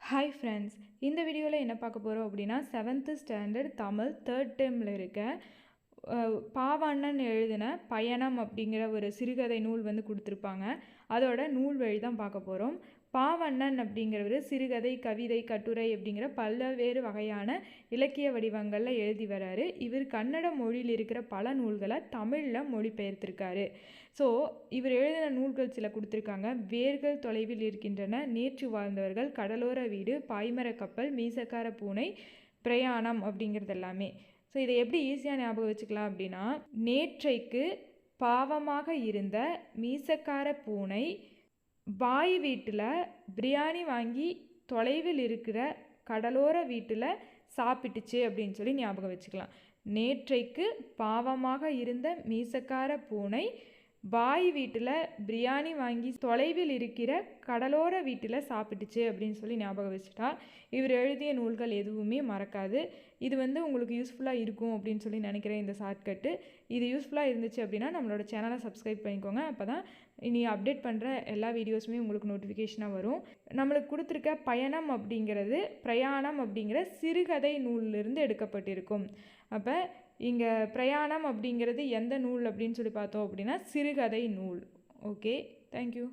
Hi friends, இந்த வீடியோவில் என்ன பார்க்க போகிறோம் அப்படின்னா 7th ஸ்டாண்டர்ட் தமிழ் 3rd டேர்மில் இருக்க பாவண்ணன் எழுதின பயணம் அப்படிங்கிற ஒரு சிறுகதை நூல் வந்து கொடுத்துருப்பாங்க. அதோட நூல் வழி தான் பார்க்க போகிறோம். பாவண்ணன் அப்படிங்கிறவர் சிறுகதை, கவிதை, கட்டுரை அப்படிங்கிற பல்வேறு வகையான இலக்கிய வடிவங்களில் எழுதி வராரு. இவர் கன்னட மொழியில் இருக்கிற பல நூல்களை தமிழில் மொழிபெயர்த்திருக்காரு. ஸோ இவர் எழுதின நூல்கள் சில கொடுத்துருக்காங்க. வேர்கள் தொலைவில் இருக்கின்றன, நேற்று வாழ்ந்தவர்கள், கடலோர வீடு, பாய்மர கப்பல், மீசக்கார பூனை, பிரயாணம் அப்படிங்கிறது எல்லாமே. ஸோ இதை எப்படி ஈஸியாக ஞாபகம் வச்சுக்கலாம் அப்படின்னா, நேற்றைக்கு பாவமாக இருந்த மீசக்கார பூனை பாய் வீட்டில் பிரியாணி வாங்கி தொலைவில் இருக்கிற கடலோர வீட்டில் சாப்பிட்டுச்சு அப்படின்னு சொல்லி ஞாபகம் வச்சுக்கலாம். நேற்றைக்கு பாவமாக இருந்த மீசக்கார பூனை பாய் வீட்டில் பிரியாணி வாங்கி தொலைவில் இருக்கிற கடலோர வீட்டில் சாப்பிட்டுச்சு அப்படின்னு சொல்லி ஞாபகம் வச்சுட்டா இவர் எழுதிய நூல்கள் எதுவுமே மறக்காது. இது வந்து உங்களுக்கு யூஸ்ஃபுல்லாக இருக்கும் அப்படின்னு சொல்லி நினைக்கிறேன். இந்த ஷார்ட்கட்டு இது யூஸ்ஃபுல்லாக இருந்துச்சு அப்படின்னா நம்மளோட சேனலை சப்ஸ்கிரைப் பண்ணிக்கோங்க. அப்போ தான் இனி அப்டேட் பண்ணுற எல்லா வீடியோஸுமே உங்களுக்கு நோட்டிஃபிகேஷனாக வரும். நம்மளுக்கு கொடுத்துருக்க பயணம் அப்படிங்கிறது பிரயாணம் அப்படிங்கிற சிறுகதை நூலிலிருந்து எடுக்கப்பட்டிருக்கும். அப்போ இங்கே பிரயாணம் அப்படிங்கிறது எந்த நூல் அப்படின்னு சொல்லி பார்த்தோம் அப்படின்னா சிறுகதை நூல். Okay, thank you.